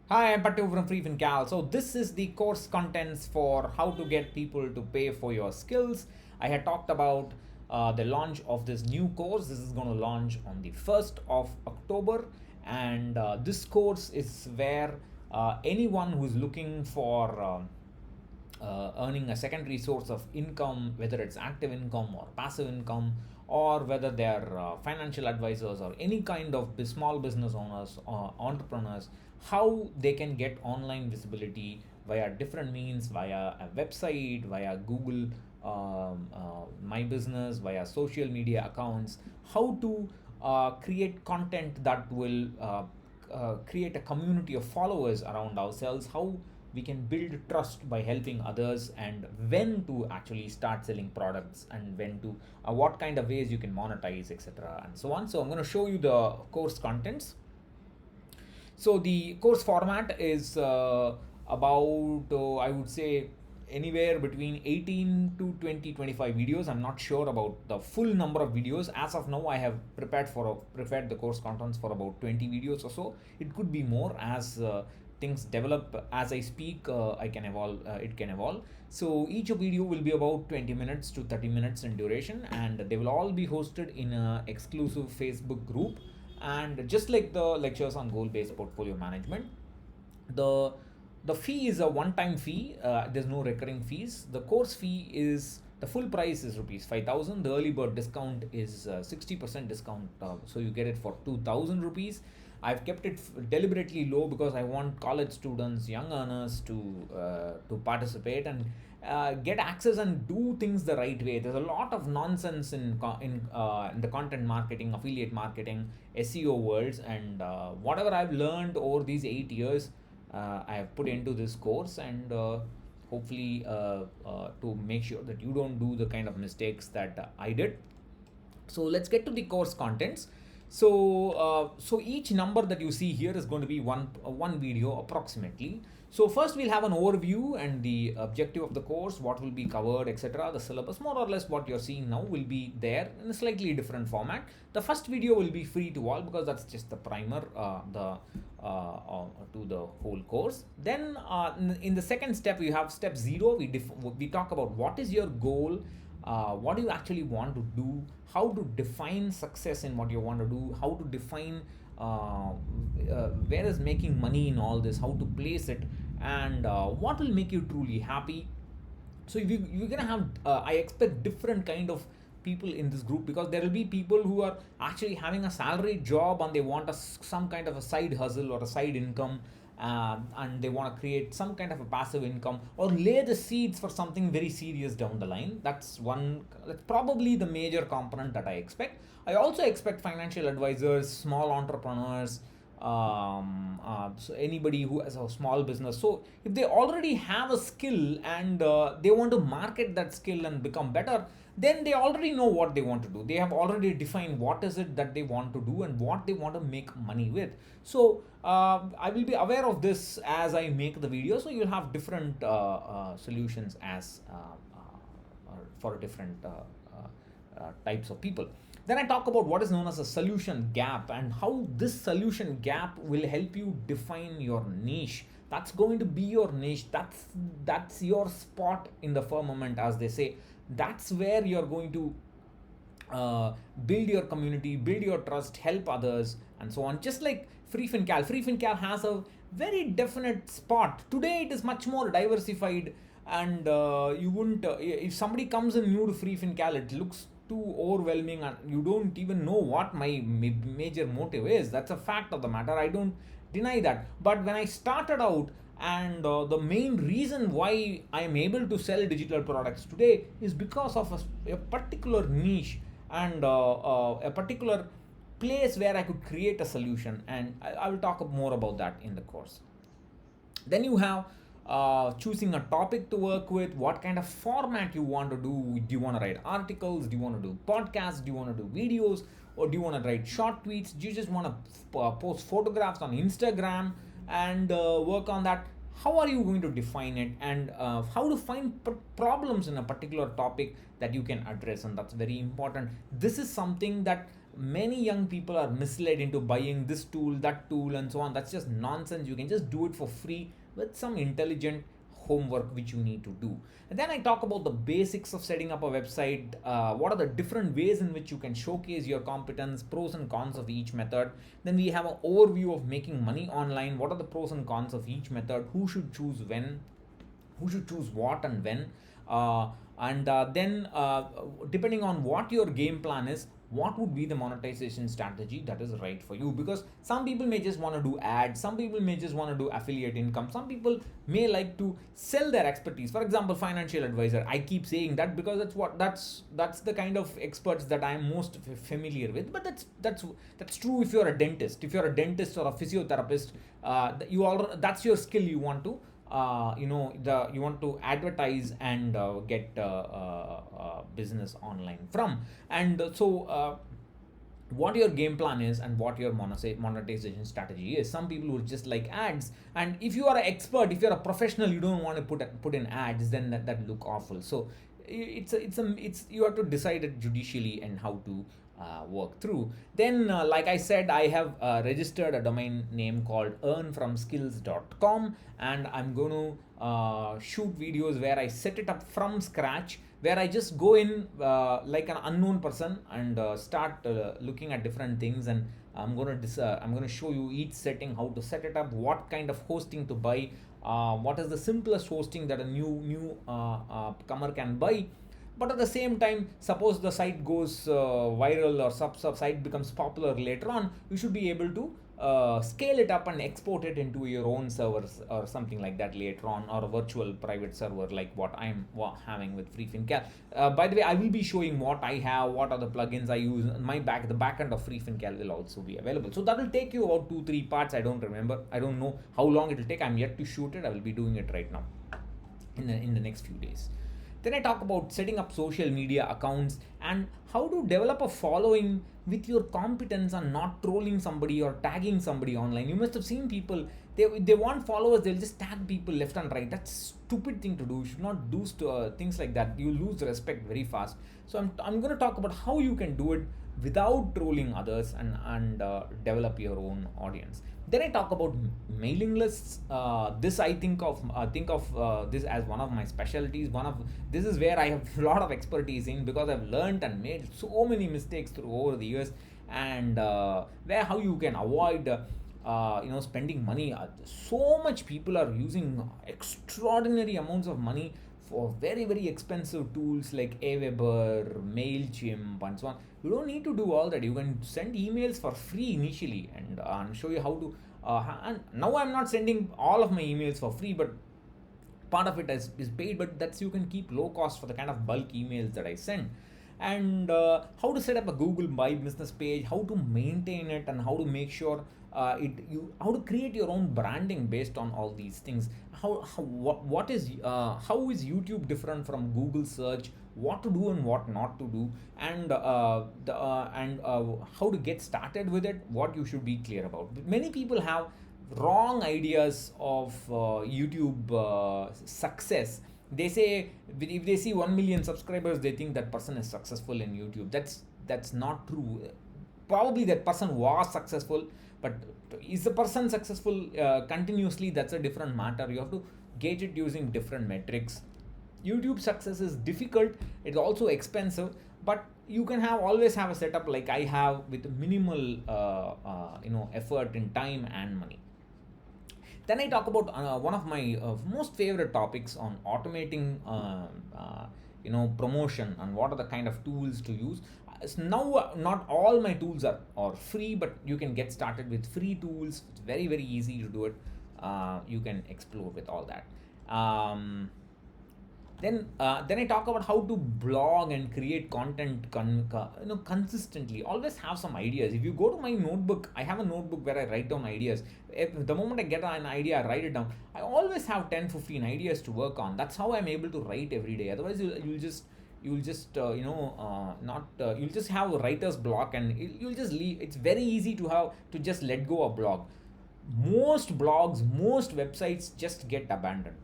Hi, I'm Patu from freefincal. So this is the course contents for how to get people to pay for your skills. I had talked about the launch of this new course. This is going to launch on the 1st of October, and this course is where anyone who's looking for earning a secondary source of income, whether it's active income or passive income, or whether they're financial advisors or any kind of small business owners or entrepreneurs, how they can get online visibility via different means, via a website, via Google My Business, via social media accounts, how to create content that will create a community of followers around ourselves, how we can build trust by helping others, and when to actually start selling products, and when to what kind of ways you can monetize, etc., and so on. So I'm going to show you the course contents. So the course format is about I would say anywhere between 18 to 25 videos. I'm not sure about the full number of videos. As of now, I have prepared the course contents for about 20 videos or so. It could be more as things develop. As I speak, I can evolve. It can evolve. So each video will be about 20 minutes to 30 minutes in duration, and they will all be hosted in a exclusive Facebook group. And just like the lectures on goal based portfolio management, the the fee is a one time fee. There's no recurring fees. The course fee is, the full price is rupees 5,000. The early bird discount is 60% discount, so you get it for 2,000 rupees. I've kept it deliberately low because I want college students, young earners to participate and get access and do things the right way. There's a lot of nonsense in the content marketing, affiliate marketing, SEO worlds, and whatever I've learned over these 8 years, I have put into this course, and hopefully to make sure that you don't do the kind of mistakes that I did. So let's get to the course contents. So each number that you see here is going to be one video approximately. So first we'll have an overview and the objective of the course, what will be covered, etc. The syllabus, more or less what you're seeing now, will be there in a slightly different format. The first video will be free to all because that's just the primer to the whole course. Then in the second step, we have step 0. We talk about what is your goal, what do you actually want to do, how to define success in what you want to do, how to define where is making money in all this, how to place it, and what will make you truly happy. So you're gonna have I expect different kind of people in this group, because there will be people who are actually having a salary job and they want some kind of a side hustle or a side income, and they want to create some kind of a passive income or lay the seeds for something very serious down the line. That's probably the major component that I expect. I also expect financial advisors, small entrepreneurs, so anybody who has a small business. So if they already have a skill and they want to market that skill and become better, then they already know what they want to do. They have already defined what is it that they want to do and what they want to make money with. So I will be aware of this as I make the video. So you'll have different solutions as for different types of people. Then I talk about what is known as a solution gap and how this solution gap will help you define your niche. That's going to be your niche. That's your spot in the firmament, as they say. That's where you're going to build your community, build your trust, help others, and so on. Just like freefincal has a very definite spot. Today it is much more diversified, and you wouldn't if somebody comes in new to freefincal, it looks too overwhelming and you don't even know what my major motive is. That's a fact of the matter. I don't deny that. But when I started out, and the main reason why I am able to sell digital products today is because of a particular niche and a particular place where I could create a solution, and I will talk more about that in the course. Then you have choosing a topic to work with, what kind of format you want to do. Do you want to write articles? Do you want to do podcasts? Do you want to do videos? Or do you want to write short tweets? Do you just want to post photographs on Instagram and work on that? How are you going to define it, and how to find problems in a particular topic that you can address? And that's very important. This is something that many young people are misled into buying this tool, that tool, and so on. That's just nonsense. You can just do it for free with some intelligent homework which you need to do. And then I talk about the basics of setting up a website. What are the different ways in which you can showcase your competence, pros and cons of each method. Then we have an overview of making money online. What are the pros and cons of each method? Who should choose when? Who should choose what and when? And then depending on what your game plan is, what would be the monetization strategy that is right for you? Because some people may just want to do ads, some people may just want to do affiliate income, some people may like to sell their expertise. For example, financial advisor, I keep saying that because that's the kind of experts that I'm most familiar with. But that's true if you're a dentist, or a physiotherapist. That's your skill. You want to you want to advertise and get business online from. And what your game plan is and what your monetization strategy is. Some people will just like ads, and if you are an expert, if you're a professional, you don't want to put in ads, then that look awful. So it's you have to decide it judicially and how to work through. Then like I said, I have registered a domain name called earnfromskills.com, and I'm going to shoot videos where I set it up from scratch, where I just go in like an unknown person and start looking at different things. And I'm going to show you each setting, how to set it up, what kind of hosting to buy, what is the simplest hosting that a new comer can buy. But at the same time, suppose the site goes viral, or site becomes popular later on, you should be able to scale it up and export it into your own servers or something like that later on, or a virtual private server like what I'm having with freefincal. By the way, I will be showing what I have, what are the plugins I use. The backend of freefincal will also be available. So that will take you about 2-3 parts. I don't remember. I don't know how long it will take. I'm yet to shoot it. I will be doing it right now in the next few days. Then I talk about setting up social media accounts and how to develop a following with your competence and not trolling somebody or tagging somebody online. You must have seen people, they want followers, they'll just tag people left and right. That's a stupid thing to do. You should not do things like that. You lose respect very fast. So I'm going to talk about how you can do it without trolling others and develop your own audience. Then I talk about mailing lists. This I think of this as one of my specialties. This is where I have a lot of expertise in, because I've learned and made so many mistakes over the years, and how you can avoid spending money. So much people are using extraordinary amounts of money for very, very expensive tools like Aweber, MailChimp, and so on. You don't need to do all that. You can send emails for free initially and show you how to. And now I'm not sending all of my emails for free, but part of it is paid. But that's, you can keep low cost for the kind of bulk emails that I send. And how to set up a Google My Business page, how to maintain it, and how to make sure how to create your own branding based on all these things. How is YouTube different from Google search, what to do and what not to do, and how to get started with it, what you should be clear about. Many people have wrong ideas of YouTube success. They say if they see 1 million subscribers, they think that person is successful in YouTube. That's not true. Probably that person was successful, but is the person successful continuously? That's a different matter. You have to gauge it using different metrics. YouTube success is difficult. It's also expensive, but you can always have a setup like I have, with minimal effort in time and money. Then I talk about one of my most favorite topics on automating promotion, and what are the kind of tools to use. Now not all my tools are free, but you can get started with free tools. It's very, very easy to do it. You can explore with all that. Then I talk about how to blog and create content consistently. Always have some ideas. If you go to my notebook, I have a notebook where I write down ideas. The moment I get an idea, I write it down. I always have 10-15 ideas to work on. That's how I'm able to write every day. Otherwise, you'll just have a writer's block, and you'll just leave. It's very easy to just let go of blog. Most blogs, most websites just get abandoned.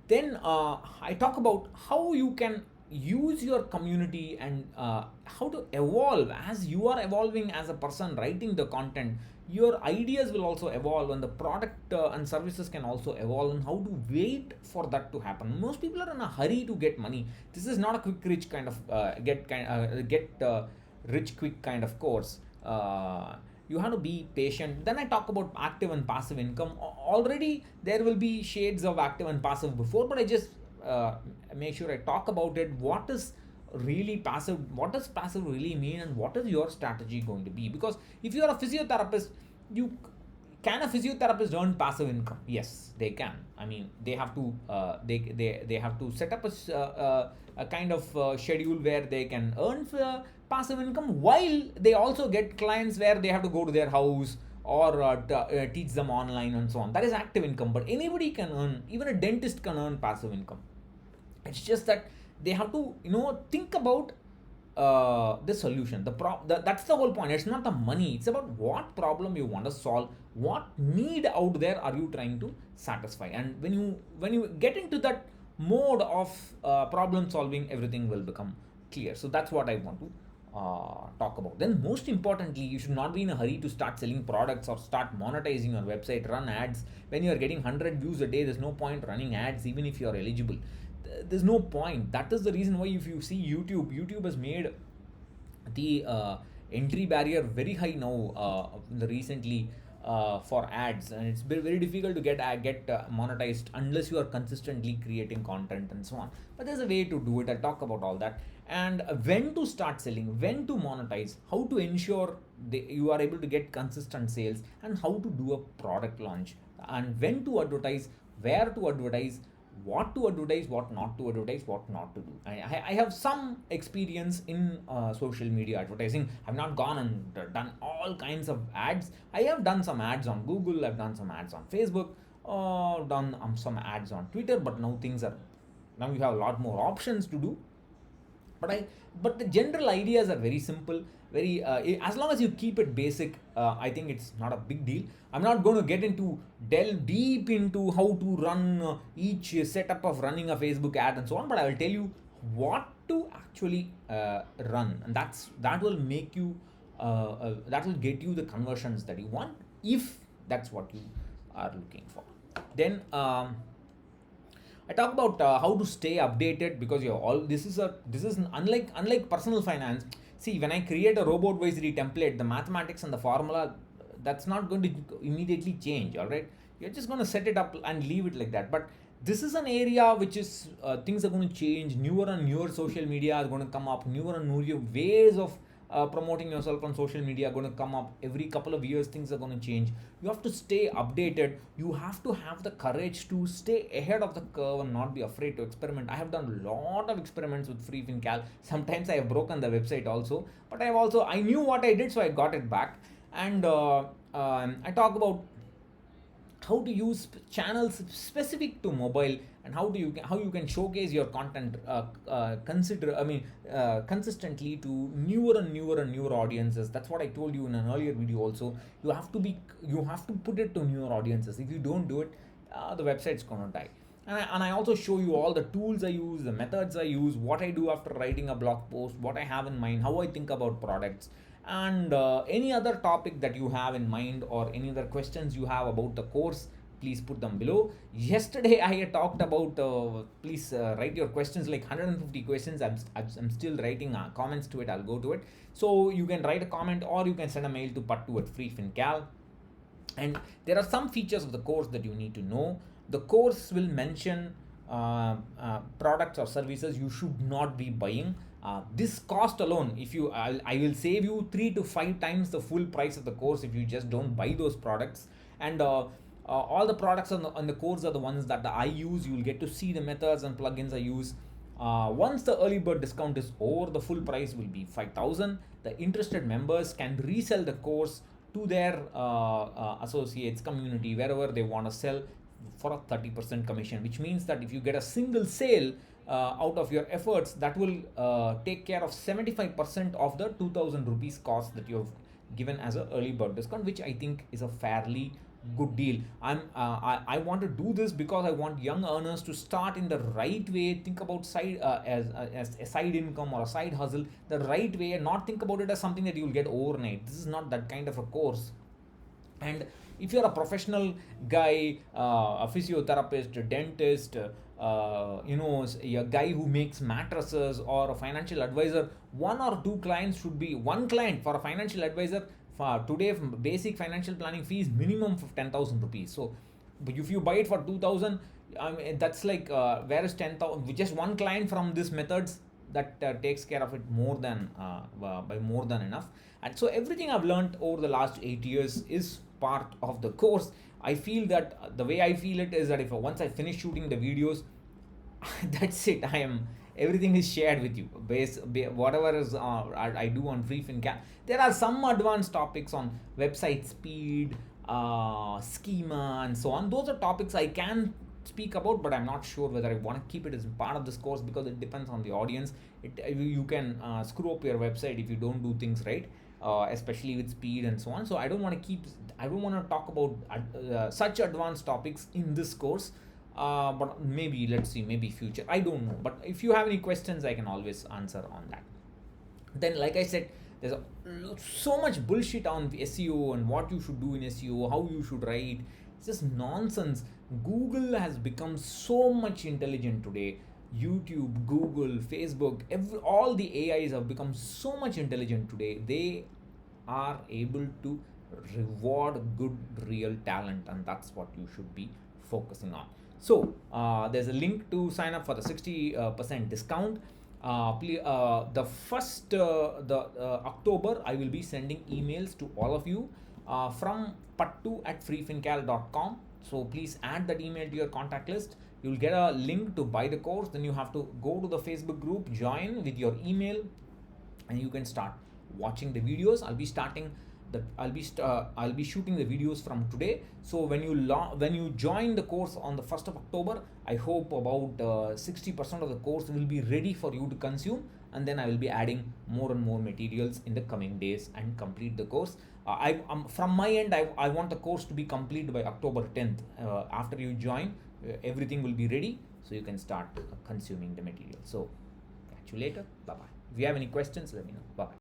Then I talk about how you can use your community and how to evolve as you are evolving as a person writing the content. Your ideas will also evolve, and the product and services can also evolve, and how to wait for that to happen. Most people are in a hurry to get money. This is not a quick rich kind of get rich quick kind of course. You have to be patient. Then I talk about active and passive income. Already there will be shades of active and passive before, but I just uh, make sure I talk about it. What is really passive? What does passive really mean, and what is your strategy going to be? Because if you are a physiotherapist, you can a physiotherapist earn passive income? Yes, they can. I mean, they have to they have to set up a kind of schedule where they can earn passive income, while they also get clients where they have to go to their house or teach them online and so on. That is active income. But anybody can earn, even a dentist can earn passive income. It's just that they have to think about the solution. That's the whole point. It's not the money. It's about what problem you want to solve, what need out there are you trying to satisfy. And when you get into that mode of problem solving, everything will become clear. So that's what I want to talk about. Then most importantly, you should not be in a hurry to start selling products or start monetizing your website, run ads. When you are getting 100 views a day, there's no point running ads even if you are eligible. There's no point. That is the reason why, if you see YouTube has made the entry barrier very high now recently for ads, and it's been very difficult to get monetized unless you are consistently creating content and so on. But there's a way to do it. I'll talk about all that, and when to start selling, when to monetize, how to ensure you are able to get consistent sales, and how to do a product launch, and when to advertise, where to advertise, what to advertise, what not to advertise, what not to do. I have some experience in social media advertising. I've not gone and done all kinds of ads. I have done some ads on Google, I've done some ads on Facebook, done some ads on Twitter, but now you have a lot more options to do. But the general ideas are very simple, very as long as you keep it basic, I think it's not a big deal. I'm not going to get into delve deep into how to run each setup of running a Facebook ad and so on, but I will tell you what to actually run, and that will make you that will get you the conversions that you want, if that's what you are looking for. Then I talk about how to stay updated, because you're all this is unlike personal finance. See, when I create a robot advisory template, the mathematics and the formula, that's not going to immediately change. All right, you're just going to set it up and leave it like that. But this is an area which is things are going to change. Newer and newer social media are going to come up. Newer and newer ways of promoting yourself on social media are going to come up. Every couple of years things are going to change. You have to stay updated. You have to have the courage to stay ahead of the curve and not be afraid to experiment. I have done a lot of experiments with freefincal. Sometimes I have broken the website also, but I knew what I did, so I got it back. And I talk about how to use channels specific to mobile, and how you can showcase your content consistently to newer and newer audiences. That's what I told you in an earlier video also. You have to put it to newer audiences. If you don't do it, the website's gonna die. And I also show you all the tools I use, the methods I use, what I do after writing a blog post, what I have in mind, how I think about products, and any other topic that you have in mind, or any other questions you have about the course, please put them below. Yesterday I had talked about please write your questions, like 150 questions. I'm still writing comments to it. I'll go to it. So you can write a comment, or you can send a mail to pattu@freefincal. And there are some features of the course that you need to know. The course will mention products or services you should not be buying. This cost alone, I will save you 3 to 5 times the full price of the course if you just don't buy those products. And all the products on the course are the ones that I use. You will get to see the methods and plugins I use. Once the early bird discount is over, the full price will be 5,000. The interested members can resell the course to their associates, community, wherever they want to sell, for a 30% commission, which means that if you get a single sale out of your efforts, that will take care of 75% of the 2,000 rupees cost that you have given as an early bird discount, which I think is a fairly good deal. I want to do this because I want young earners to start in the right way, think about side as a side income or a side hustle the right way, and not think about it as something that you'll get overnight. This is not that kind of a course. And if you're a professional guy, a physiotherapist, a dentist, a guy who makes mattresses, or a financial advisor, one or two clients should be one client for a financial advisor. For today, basic financial planning fees minimum of 10,000 rupees. So but if you buy it for 2,000, that's like where is 10,000? Just one client from these methods, that takes care of it more than by more than enough. And so everything I've learned over the last 8 years is part of the course. I feel that the way I feel it is that if once I finish shooting the videos, that's it. Everything is shared with you. Whatever is I do on freefincal. There are some advanced topics on website speed, schema, and so on. Those are topics I can speak about, but I'm not sure whether I want to keep it as part of this course, because it depends on the audience. You can screw up your website if you don't do things right, especially with speed and so on. So I don't want to talk about such advanced topics in this course. But maybe, let's see, maybe future, I don't know. But if you have any questions, I can always answer on that. Then, like I said, there's so much bullshit on SEO and what you should do in SEO, how you should write. It's just nonsense. Google has become so much intelligent today. YouTube, Google, Facebook, all the AIs have become so much intelligent today. They are able to reward good real talent, and that's what you should be focusing on. So there's a link to sign up for the 60% discount. The first October, I will be sending emails to all of you from pattu@freefincal.com. So please add that email to your contact list. You'll get a link to buy the course. Then you have to go to the Facebook group, join with your email, and you can start watching the videos. I'll be shooting the videos from today. So when you join the course on the 1st of October, I hope about 60% of the course will be ready for you to consume, and then I will be adding more and more materials in the coming days and complete the course. From my end, I want the course to be complete by October 10th. After you join, everything will be ready, so you can start consuming the material. So catch you later. Bye bye. If you have any questions, let me know. Bye bye.